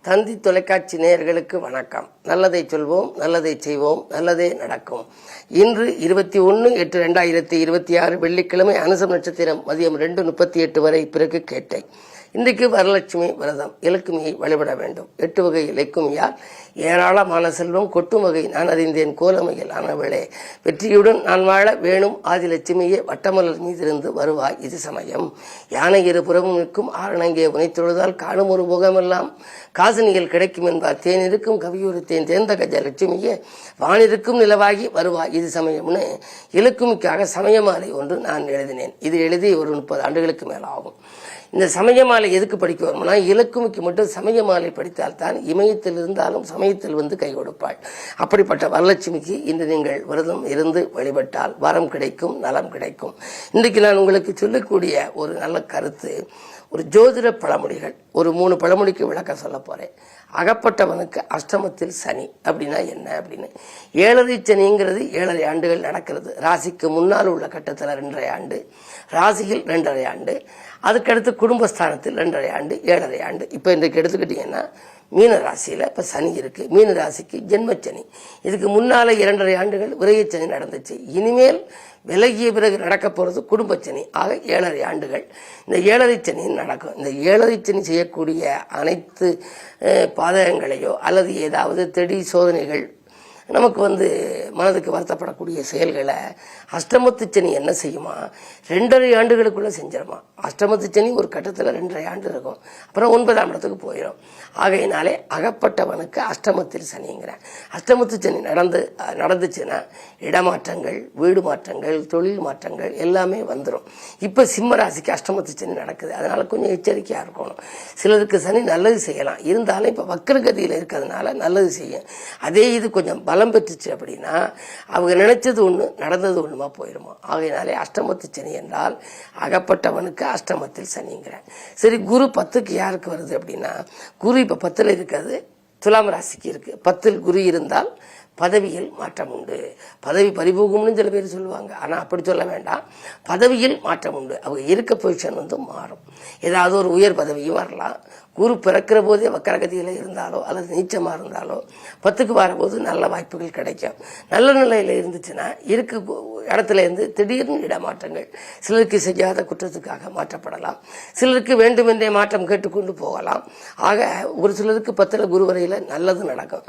தந்தி தொலைக்காட்சி நேயர்களுக்கு வணக்கம். நல்லதை சொல்வோம், நல்லதை செய்வோம், நல்லதே நடக்கும். இன்று 21/8/2026 வெள்ளிக்கிழமை அனுசம் நட்சத்திரம் மதியம் 2:38 வரை பிறகு கேட்டை. இன்றைக்கு வரலட்சுமி விரதம். இலக்குமியை வழிபட வேண்டும். 8 வகை இலக்குமியால் ஏராளமான செல்வம் கொட்டும் வகை நான் அறிந்தேன் கோலமையில் ஆனவளே, வெற்றியுடன் நான் வாழ வேணும் ஆதிலட்சுமியே, வட்டமலர் மீதிருந்து வருவாய் இது சமயம். யானை இரு புறமும் நிற்கும் ஆரணங்கே உனைத்தொழுதால் காணும் ஒரு முகமெல்லாம் காசினிகள் கிடைக்கும் என்பார். தேன் இருக்கும் கவியுறுத்தேன் தேர்ந்த கஜ லட்சுமியே, வானிருக்கும் நிலவாகி வருவாய் இது சமயம்னு இலக்குமிக்காக சமயமாலை ஒன்று நான் எழுதினேன். இது எழுதி ஒரு 30 ஆண்டுகளுக்கு மேலாகும். இந்த சமயமாலை எதுக்கு படிக்க வரும்னா, இலக்குமிக்கு மட்டும் சமயமாலை படித்தால்தான் இமயத்தில் இருந்தாலும் சமயத்தில் வந்து கை கொடுப்பாள். அப்படிப்பட்ட வரலட்சுமிக்கு இன்று நீங்கள் விரதம் இருந்து வழிபட்டால் வரம் கிடைக்கும், நலம் கிடைக்கும். இன்றைக்கு நான் உங்களுக்கு சொல்லக்கூடிய ஒரு நல்ல கருத்து, ஒரு ஜோதிட பழமொழிகள். ஒரு 3 பழமொழிக்கு விளக்கம் சொல்ல போறேன். அகப்பட்டவனுக்கு அஷ்டமத்தில் சனி அப்படின்னா என்ன அப்படின்னு. 7.5 சனிங்கிறது 7.5 ஆண்டுகள் நடக்கிறது. ராசிக்கு முன்னால் உள்ள கட்டத்தில் 2.5 ஆண்டு, ராசியில் 2.5 ஆண்டு, அதுக்கடுத்து குடும்பஸ்தானத்தில் 2.5 ஆண்டு, 7.5 ஆண்டு. இப்போ இன்றைக்கு எடுத்துக்கிட்டீங்கன்னா மீன ராசியில் இப்போ சனி இருக்கு. மீன ராசிக்கு ஜென்மச்சனி. இதுக்கு முன்னால 2.5 ஆண்டுகள் விரயச்சனி நடந்துச்சு. இனிமேல் விலகிய பிறகு நடக்க போறது குடும்பச்சனி. ஆக 7.5 ஆண்டுகள் இந்த 7.5 சனி நடக்கும். இந்த 7.5 சனி செய்யக்கூடிய அனைத்து பாதகங்களையோ அல்லது ஏதாவது திடீர் சோதனைகள் நமக்கு மனதுக்கு வருத்தப்படக்கூடிய செயல்களை அஷ்டமத்து சனி என்ன செய்யுமா, 2.5 ஆண்டுகளுக்குள்ள செஞ்சிருமா. அஷ்டமத்து சனி ஒரு கட்டத்தில் 2.5 ஆண்டு இருக்கும், அப்புறம் 9ஆம் இடத்துக்கு போயிடும். ஆகையினாலே அகப்பட்டவனுக்கு அஷ்டமத்தில் சனிங்கிறேன். அஷ்டமத்து சனி நடந்துச்சுன்னா இடமாற்றங்கள், வீடு மாற்றங்கள், தொழில் மாற்றங்கள் எல்லாமே வந்துடும். இப்போ சிம்ம ராசிக்கு அஷ்டமத்து சனி நடக்குது. அதனால கொஞ்சம் எச்சரிக்கையாக இருக்கணும். சிலருக்கு சனி நல்லது செய்யலாம், இருந்தாலும் இப்போ வக்கரகதியில் இருக்கிறதுனால நல்லது செய்யும். அதே இது கொஞ்சம் பலம் பெற்றுச்சு அப்படின்னா அவங்க நினைச்சது ஒண்ணு நடந்தது ஒண்ணுமா போயிருமா. ஆகையினாலே அஷ்டமத்து சனி என்றால் அகப்பட்டவனுக்கு அஷ்டமத்தில் சனிங்கிற. சரி, குரு 10க்கு யாருக்கு வருது அப்படின்னா, குரு இப்ப 10ல் இருக்கிறது துலாம் ராசிக்கு இருக்கு. 10ல் குரு இருந்தால் பதவியில் மாற்றம் உண்டு. பதவி பறிபோகும்னு சில பேர் சொல்லுவாங்க. ஆனா அப்படி சொல்ல வேண்டாம், பதவியில் மாற்றம் உண்டு. அவங்க இருக்க பொசிஷன் மாறும். ஏதாவது ஒரு உயர் பதவியும் வரலாம். குரு பிறக்கிற போதே வக்கரகதியில் இருந்தாலோ அல்லது நீச்சமா இருந்தாலோ 10க்கு வரும்போது நல்ல வாய்ப்புகள் கிடைக்கும். நல்ல நிலையில இருந்துச்சுன்னா இருக்க இடத்துல இருந்து திடீர்னு இடமாற்றங்கள், சிலருக்கு செய்யாத குற்றத்துக்காக மாற்றப்படலாம், சிலருக்கு வேண்டுமென்றே மாற்றம் கேட்டுக்கொண்டு போகலாம். ஆக ஒரு சிலருக்கு 10ல் குரு வரையில நல்லது நடக்கும்.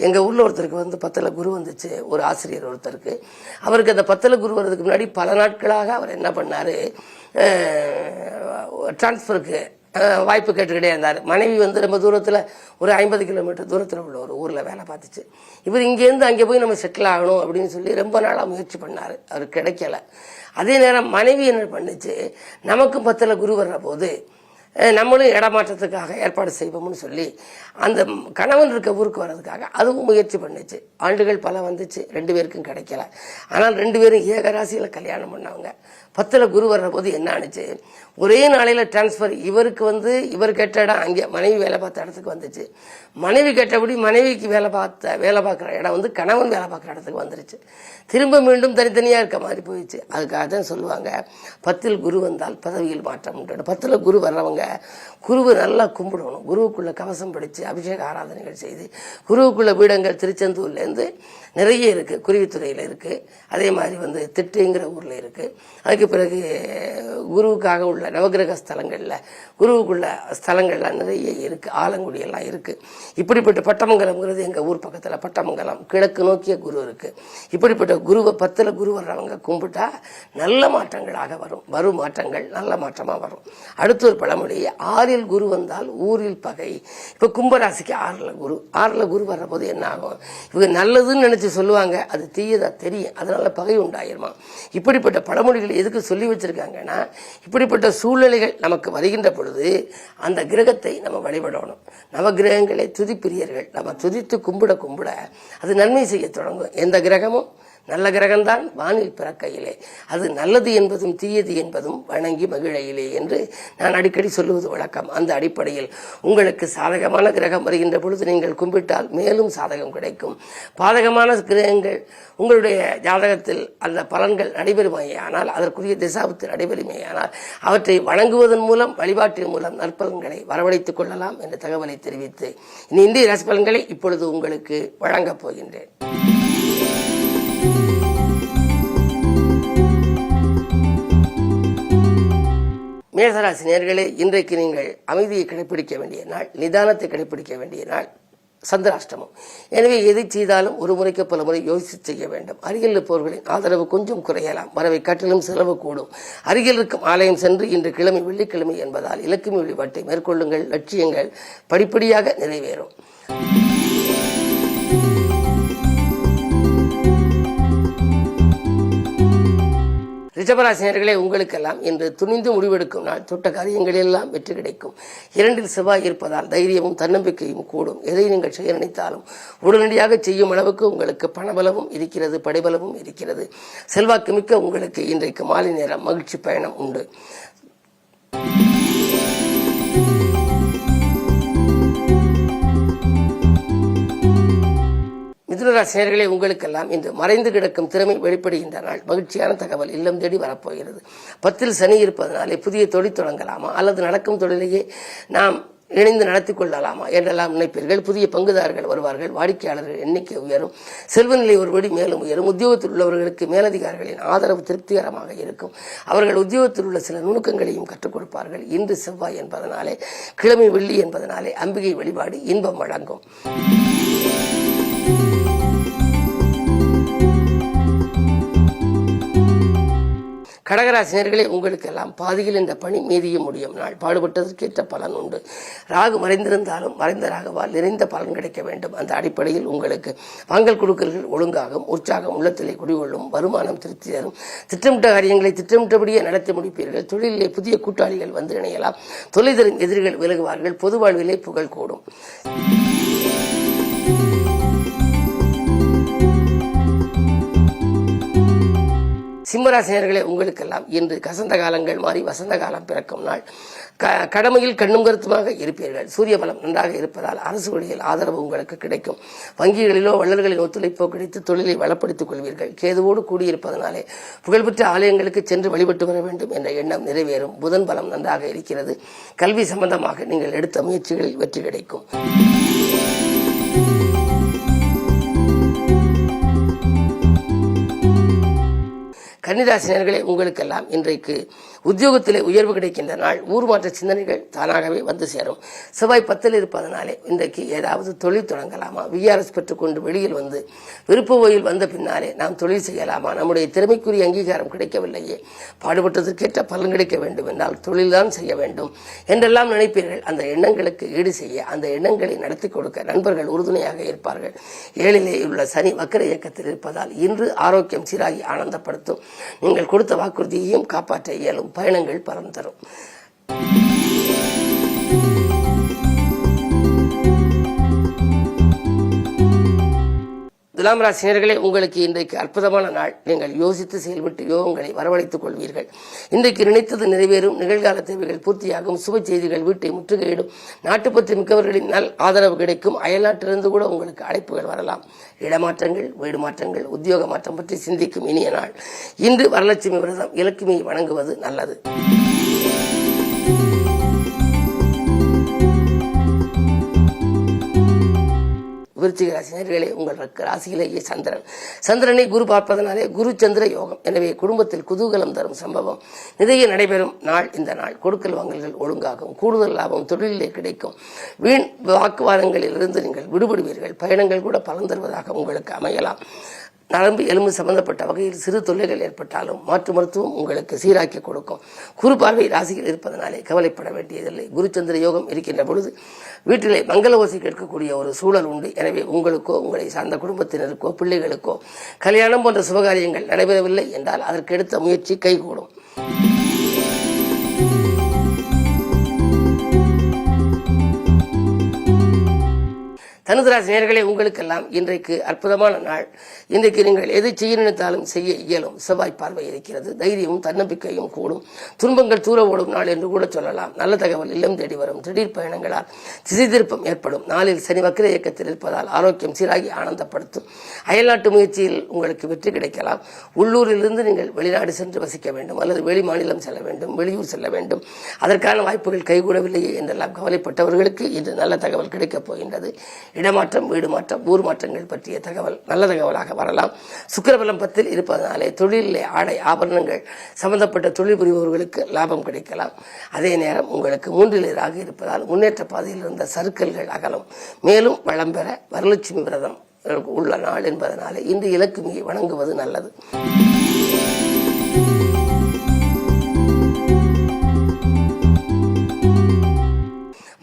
எங்க ஊர்ல ஒருத்தருக்கு 10ல் குரு வந்துச்சு, ஒரு ஆசிரியர் ஒருத்தருக்கு. அவருக்கு அந்த 10ல் குரு வர்றதுக்கு முன்னாடி பல நாட்களாக அவர் என்ன பண்ணாரு, டிரான்ஸ்பருக்கு வாய்ப்பு கேட்டுக்கிட்டே இருந்தார். மனைவி ரொம்ப தூரத்தில், ஒரு 50 கிலோமீட்டர் தூரத்தில் உள்ள ஒரு ஊரில் வேலை பார்த்துச்சு. இவர் இங்கேருந்து அங்கே போய் நம்ம செட்டில் ஆகணும் அப்படின்னு சொல்லி ரொம்ப நாளாக முயற்சி பண்ணார். அவர் கிடைக்கல. அதே நேரம் மனைவி என்ன பண்ணுச்சு, நமக்கு 10ல் குரு வர்ற போது நம்மளும் இடமாற்றத்துக்காக ஏற்பாடு செய்வோம்னு சொல்லி அந்த கணவன் இருக்க ஊருக்கு வர்றதுக்காக அதுவும் முயற்சி பண்ணுச்சு. ஆண்டுகள் பல வந்துச்சு, 2 பேருக்கும் கிடைக்கல. ஆனால் 2 பேரும் ஏகராசியில கல்யாணம் பண்ணவங்க. 10ல் குரு வர்ற போது என்ன ஆனிச்சு, ஒரே நாளையில டிரான்ஸ்பர். இவருக்கு இவர் கேட்ட இடம் அங்கே மனைவி வேலை பார்த்த இடத்துக்கு வந்துச்சு. மனைவி கேட்டபடி மனைவிக்கு வேலை பார்க்குற இடம் கணவன் வேலை பார்க்குற இடத்துக்கு வந்துருச்சு. திரும்ப மீண்டும் தனித்தனியா இருக்க மாதிரி போயிடுச்சு. அதுக்காக தான் சொல்லுவாங்க, 10ல் குரு வந்தால் பதவியில் மாற்றம் உண்டு. 10ல் குரு வர்றவங்க குருவை நல்லா கும்பிடணும். குருவுக்குள்ள கவசம் படிச்சு அபிஷேக ஆராதனைகள் செய்து, குருவுக்குள்ள பீடங்கள் திருச்செந்தூர்ல இருந்து நிறைய இருக்கு, குருவித்துறையில இருக்கு, அதே மாதிரி திட்டுங்கிற ஊர்ல இருக்கு. அதுக்கு பிறகு குருவுக்காக உள்ள நவகிரக ஸ்தலங்கள்ல குருவுக்குள்ள ஸ்தலங்கள்லாம் நிறைய இருக்கு, ஆலங்குடி எல்லாம் இருக்கு. இப்படிப்பட்ட பட்டமங்கலம்ங்கிறது எங்க ஊர் பக்கத்துல பட்டமங்கலம், கிழக்கு நோக்கிய குரு இருக்கு. இப்படிப்பட்ட குருவை 10ல் குரு வர்றவங்க கும்பிட்டா நல்ல மாற்றங்களாக வரும் மாற்றங்கள் நல்ல மாற்றமா வரும். அடுத்த ஒரு பழமொழி, 6ல் குரு வந்தால் ஊரில் பகை. இப்ப கும்பராசிக்கு 6ல் குரு வர்ற போது என்ன ஆகும், இவங்க நல்லதுன்னு நினைச்சு சொல்லுவாங்க, அது தீயதா தெரியும், அதனால பகை உண்டாயிருமா. இப்படிப்பட்ட பழமொழிகள் எதுக்கு சொல்லி வச்சிருக்காங்கன்னா, இப்படிப்பட்ட சூழ்நிலைகள் நமக்கு வருகின்ற பொழுது அந்த கிரகத்தை நம்ம வழிபடணும். நவகிரகங்களே துதிப்பிரியர்கள். நம்ம துதித்து கும்பிட அது நன்மை செய்ய தொடங்கும். எந்த கிரகமும் நல்ல கிரகம்தான் வானில் பிறக்கையிலே, அது நல்லது என்பதும் தீயது என்பதும் வணங்கி மகிழையிலே என்று நான் அடிக்கடி சொல்லுவது வழக்கம். அந்த அடிப்படையில் உங்களுக்கு சாதகமான கிரகம் வருகின்ற பொழுது நீங்கள் கும்பிட்டால் மேலும் சாதகம் கிடைக்கும். பாதகமான கிரகங்கள் உங்களுடைய ஜாதகத்தில் அந்த பலன்கள் நடைபெறுமையானால், அதற்குரிய திசாபுத்து நடைபெறுமையானால் அவற்றை வணங்குவதன் மூலம் வழிபாட்டின் மூலம் நற்பலன்களை வரவழைத்துக் கொள்ளலாம் என்ற தகவலை தெரிவித்து இனி இந்திய ராசி பலன்களை இப்பொழுது உங்களுக்கு வழங்கப் போகின்றேன். மேசராசி நேயர்களே, இன்றைக்கு நீங்கள் அமைதியை கடைபிடிக்க வேண்டிய நாள், நிதானத்தை கடைபிடிக்க வேண்டிய நாள், சந்திராஷ்டமம். எனவே எதை செய்தாலும் ஒரு முறைக்கு பல முறை யோசித்து செய்ய வேண்டும். அருகில் இருப்பவர்களின் ஆதரவு கொஞ்சம் குறையலாம், வரவை காட்டிலும் செலவு கூடும். அருகில் இருக்கும் ஆலயம் சென்று இன்று கிழமை வெள்ளிக்கிழமை என்பதால் இலக்குமி வழிபாட்டை மேற்கொள்ளுங்கள். லட்சியங்கள் படிப்படியாக நிறைவேறும். ரிஷபராசினியர்களே, உங்களுக்கெல்லாம் இன்று துணிந்து முடிவெடுக்கும் நாள். தொட்ட காரியங்களெல்லாம் வெற்றி கிடைக்கும். 2 செவ்வாய் இருப்பதால் தைரியமும் தன்னம்பிக்கையும் கூடும். எதை நீங்கள் செய்ய நினைத்தாலும் உடனடியாக செய்யும் அளவுக்கு உங்களுக்கு பணபலமும் இருக்கிறது, படைபலமும் இருக்கிறது. செல்வாக்கு மிக்க உங்களுக்கு இன்றைக்கு மாலை நேரம் மகிழ்ச்சி பயணம் உண்டு. மிதுனராசினியர்களே, உங்களுக்கெல்லாம் இன்று மறைந்து கிடக்கும் திறமை வெளிப்படுகின்ற நாள். மகிழ்ச்சியான தகவல் இல்லம் தேடி வரப்போகிறது. 10ல் சனி இருப்பதனாலே புதிய தொழில் தொடங்கலாமா அல்லது நடக்கும் தொழிலையே நாம் இணைந்து நடத்தி கொள்ளலாமா என்றெல்லாம் நினைப்பீர்கள். புதிய பங்குதாரர்கள் வருவார்கள். வாடிக்கையாளர்கள் எண்ணிக்கை உயரும். செல்வநிலை ஒருபடி மேலும் உயரும். உத்தியோகத்தில் உள்ளவர்களுக்கு மேலதிகாரிகளின் ஆதரவு திருப்திகரமாக இருக்கும். அவர்கள் உத்தியோகத்தில் உள்ள சில நுணுக்கங்களையும் கற்றுக் கொடுப்பார்கள். இன்று செவ்வாய் என்பதனாலே, கிழமை வெள்ளி என்பதனாலே அம்பிகை வழிபாடு இன்பம் வழங்கும். கடகராசினியர்களே, உங்களுக்கெல்லாம் பாதியில் இந்த பணி மீதிய முடியும் நாள். பாடுபட்டதற்கேற்ற பலன் உண்டு. ராகு மறைந்திருந்தாலும் மறைந்த ராகவால் நிறைந்த பலன் கிடைக்க வேண்டும். அந்த அடிப்படையில் உங்களுக்கு வாங்கல் கொடுக்கல்கள் ஒழுங்காகும். உற்சாகம் உள்ளத்திலே குடிகொள்ளும். வருமானம் திருப்தி தரும். திட்டமிட்ட காரியங்களை திட்டமிட்டபடியே நடத்தி முடிப்பீர்கள். தொழிலிலே புதிய கூட்டாளிகள் வந்து இணையலாம். தொலை தரும் எதிரிகள் விலகுவார்கள். பொது வாழ்விலே புகழ் கூடும். சிம்மராசினியர்களே, உங்களுக்கெல்லாம் இன்று கசந்த காலங்கள் மாறி வசந்த காலம் பிறக்கும் நாள். கடமையில் கண்ணும் கருத்துமாக இருப்பீர்கள். சூரிய பலம் நன்றாக இருப்பதால் அரசு வழியில் ஆதரவு உங்களுக்கு கிடைக்கும். வங்கிகளிலோ வள்ளல்களின் ஒத்துழைப்போ கிடைத்து தொழிலை வளப்படுத்திக் கொள்வீர்கள். கேதுவோடு கூடியிருப்பதனாலே புகழ்பெற்ற ஆலயங்களுக்கு சென்று வழிபட்டு வர வேண்டும் என்ற எண்ணம் நிறைவேறும். புதன் பலம் நன்றாக இருக்கிறது. கல்வி சம்பந்தமாக நீங்கள் எடுத்த முயற்சிகளில் வெற்றி கிடைக்கும். கன்னிராசினியர்களே, உங்களுக்கெல்லாம் இன்றைக்கு உத்தியோகத்திலே உயர்வு கிடைக்கின்ற நாள். ஊர் மாற்ற சிந்தனைகள் தானாகவே வந்து சேரும். செவ்வாய் 10ல் இருப்பதனாலே இன்றைக்கு ஏதாவது தொழில் தொடங்கலாமா, விஆர்எஸ் பெற்றுக்கொண்டு வெளியில் வந்து விருப்ப ஓயில் வந்த பின்னாலே நாம் தொழில் செய்யலாமா, நம்முடைய திறமைக்குரிய அங்கீகாரம் கிடைக்கவில்லையே, பாடுபட்டதற்கேற்ற பலன் கிடைக்க வேண்டும் என்றால் தொழில்தான் செய்ய வேண்டும் என்றெல்லாம் நினைப்பீர்கள். அந்த எண்ணங்களுக்கு ஈடு செய்ய, அந்த எண்ணங்களை நடத்தி கொடுக்க நண்பர்கள் உறுதுணையாக இருப்பார்கள். 7லே உள்ள சனி வக்கர இயக்கத்தில் இருப்பதால் இன்று ஆரோக்கியம் சீராகி ஆனந்தப்படுத்தும். நீங்கள் கொடுத்த வாக்குறுதியையும் காப்பாற்ற இயலும். பயணங்கள் பலம் தரும். துலாம் ராசினியர்களே, உங்களுக்கு இன்றைக்கு அற்புதமான நாள். நீங்கள் யோசித்து செயல்பட்டு யோகங்களை வரவழைத்துக் கொள்வீர்கள். இன்றைக்கு நினைத்தது நிறைவேறும். நிகழ்கால தேவைகள் பூர்த்தியாகும். சுப செய்திகள் வீட்டை முற்றுகையிடும். நாட்டுப்பற்று மிக்கவர்களின் நல் ஆதரவு கிடைக்கும். அயல்நாட்டிலிருந்து கூட உங்களுக்கு அழைப்புகள் வரலாம். இடமாற்றங்கள், வீடு மாற்றங்கள், உத்தியோக மாற்றம் பற்றி சிந்திக்கும் இனிய நாள். இன்று வரலட்சுமி விரதம், இலக்குமியை வணங்குவது நல்லது. விருச்சிக ராசினியர்களே, உங்களுக்கு ராசியிலேயே சந்திரனை குரு பார்ப்பதனாலே குரு சந்திர யோகம். எனவே குடும்பத்தில் குதூகலம் தரும் சம்பவம் நிறைய நடைபெறும் நாள் இந்த நாள். கொடுக்கல் வாங்கல்கள் ஒழுங்காகும். கூடுதல் லாபம் தொழிலே கிடைக்கும். வீண் வாக்குவாதங்களில் இருந்து நீங்கள் விடுபடுவீர்கள். பயணங்கள் கூட பலன் தருவதாக உங்களுக்கு அமையலாம். நரம்பு எலும்பு சம்பந்தப்பட்ட வகையில் சிறு தொல்லைகள் ஏற்பட்டாலும் மாற்று மருத்துவம் உங்களுக்கு சீராக்கி கொடுக்கும். குரு பார்வை ராசியில் இருப்பதனாலே கவலைப்பட வேண்டியதில்லை. குருச்சந்திர யோகம் இருக்கின்ற பொழுது வீட்டிலே மங்கள ஓசை கேட்கக்கூடிய ஒரு சூழல் உண்டு. எனவே உங்களுக்கோ உங்களை சார்ந்த குடும்பத்தினருக்கோ பிள்ளைகளுக்கோ கல்யாணம் போன்ற சுபகாரியங்கள் நடைபெறவில்லை என்றால் அதற்கு எடுத்த முயற்சி கைகூடும். தனுசு ராசி நேயர்களே, உங்களுக்கெல்லாம் இன்றைக்கு அற்புதமான நாள். இன்றைக்கு நீங்கள் எதை செய்ய நினைத்தாலும் செய்ய இயலும். செவ்வாய் பார்வை இருக்கிறது. தைரியமும் தன்னம்பிக்கையும் கூடும். துன்பங்கள் தூர ஓடும் நாள் என்று கூட சொல்லலாம். நல்ல தகவல் இல்லம் தேடி வரும். திடீர் பயணங்களால் திசை திருப்பம் ஏற்படும். நாளில் சனி வக்கிர இயக்கத்தில் இருப்பதால் ஆரோக்கியம் சீராகி ஆனந்தப்படுத்தும். அயல்நாட்டு முயற்சியில் உங்களுக்கு வெற்றி கிடைக்கலாம். உள்ளூரிலிருந்து நீங்கள் வெளிநாடு சென்று வசிக்க வேண்டும் அல்லது வெளி மாநிலம் செல்ல வேண்டும், வெளியூர் செல்ல வேண்டும். அதற்கான வாய்ப்புகள் கைகூடவில்லையே என்றெல்லாம் கவலைப்பட்டவர்களுக்கு இன்று நல்ல தகவல் கிடைக்கப் போகின்றது. இடமாற்றம், வீடு மாற்றம், ஊர் மாற்றங்கள் பற்றிய தகவல் நல்ல தகவலாக வரலாம். சுக்கிரபலம் 10 இருப்பதனாலே தொழிலே ஆடை ஆபரணங்கள் சம்பந்தப்பட்ட தொழில் புரிபவர்களுக்கு லாபம் கிடைக்கலாம். அதே நேரம் உங்களுக்கு 3 ராகு இருப்பதால் முன்னேற்ற பாதையில் இருந்த சறுக்கல்கள் அகலும். மேலும் வளம் பெற வரலட்சுமி விரதம் உள்ள நாள் என்பதனாலே இன்று இலக்குமியை வணங்குவது நல்லது.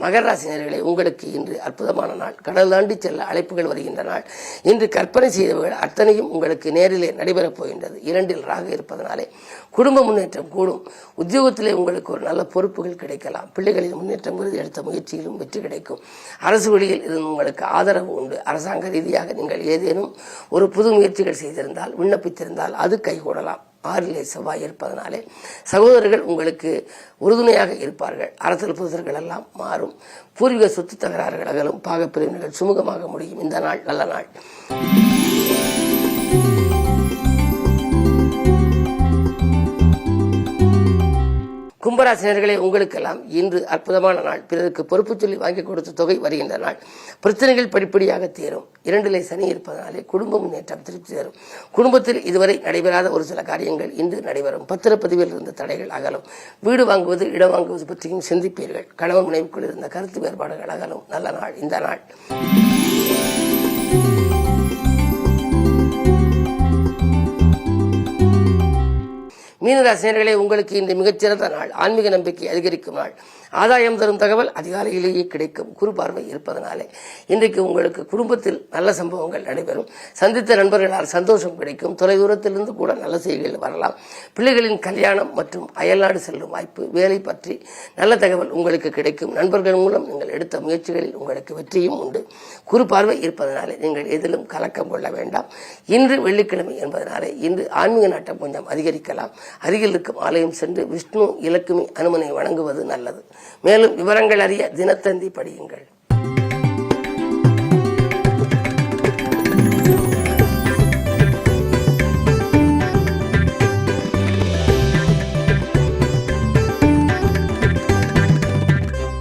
மகர ராசி நேயர்களே, உங்களுக்கு இன்று அற்புதமான நாள். கடல் தாண்டி செல்ல அழைப்புகள் வருகின்ற நாள். இன்று கற்பனை செய்தவர்கள் அத்தனையும் உங்களுக்கு நேரிலே நடைபெறப் போகின்றது. 2 ராகு இருப்பதனாலே குடும்ப முன்னேற்றம் கூடும். உத்தியோகத்திலே உங்களுக்கு ஒரு நல்ல பொறுப்புகள் கிடைக்கலாம். பிள்ளைகளின் முன்னேற்றம் குறித்து எடுத்த முயற்சியிலும் வெற்றி கிடைக்கும். அரசு வழியில் இருந்து உங்களுக்கு ஆதரவு உண்டு. அரசாங்க ரீதியாக நீங்கள் ஏதேனும் ஒரு புது முயற்சிகள் செய்திருந்தால், விண்ணப்பித்திருந்தால் அது கைகூடலாம். 6 செவ்வாய் இருப்பதனாலே சகோதரர்கள் உங்களுக்கு உறுதுணையாக இருப்பார்கள். அரசியல் புதுசர்கள் எல்லாம் மாறும். பூர்வீக சொத்து தகராறுகள் அகலும். பாகப்பிரிவினைகள் சுமூகமாக முடியும். இந்த நாள் நல்ல நாள். கும்பராசினர்களே, உங்களுக்கெல்லாம் இன்று அற்புதமான நாள். பிறருக்கு பொறுப்பு சொல்லி வாங்கி கொடுத்த தொகை வருகின்ற நாள். பிரச்சனைகள் படிப்படியாக தீரும். 2 சனி இருப்பதனாலே குடும்ப முன்னேற்றம் திருப்தி தரும். குடும்பத்தில் இதுவரை நடைபெறாத ஒரு சில காரியங்கள் இன்று நடைபெறும். பத்திரப்பதிவில் இருந்த தடைகள் அகலும். வீடு வாங்குவது, இடம் வாங்குவது பற்றியும் சிந்திப்பீர்கள். கணவன் மனைவிக்குள் இருந்த கருத்து வேறுபாடுகள் அகலும். நல்ல நாள் இந்த நாள். மீனராசினியர்களே, உங்களுக்கு இன்று மிகச்சிறந்த நாள். ஆன்மீக நம்பிக்கை அதிகரிக்கும் நாள். ஆதாயம் தரும் தகவல் அதிகாலையிலேயே கிடைக்கும். குரு பார்வை இருப்பதனாலே இன்றைக்கு உங்களுக்கு குடும்பத்தில் நல்ல சம்பவங்கள் நடைபெறும். சந்தித்த நண்பர்களால் சந்தோஷம் கிடைக்கும். தொலைதூரத்திலிருந்து கூட நல்ல செய்திகள் வரலாம். பிள்ளைகளின் கல்யாணம் மற்றும் அயல்நாடு செல்லும் வாய்ப்பு, வேலை பற்றி நல்ல தகவல் உங்களுக்கு கிடைக்கும். நண்பர்கள் மூலம் நீங்கள் எடுத்த முயற்சிகளில் உங்களுக்கு வெற்றியும் உண்டு. குரு பார்வை இருப்பதனாலே நீங்கள் எதிலும் கலக்கம் கொள்ள வேண்டாம். இன்று வெள்ளிக்கிழமை என்பதனாலே இன்று ஆன்மீக நாட்டம் கொஞ்சம் அதிகரிக்கலாம். அருகில் இருக்கும் ஆலயம் சென்று விஷ்ணு, இலக்குமி, அனுமனை வணங்குவது நல்லது. மேலும் விவரங்கள் அறிய தினத்தந்தி படியுங்கள்.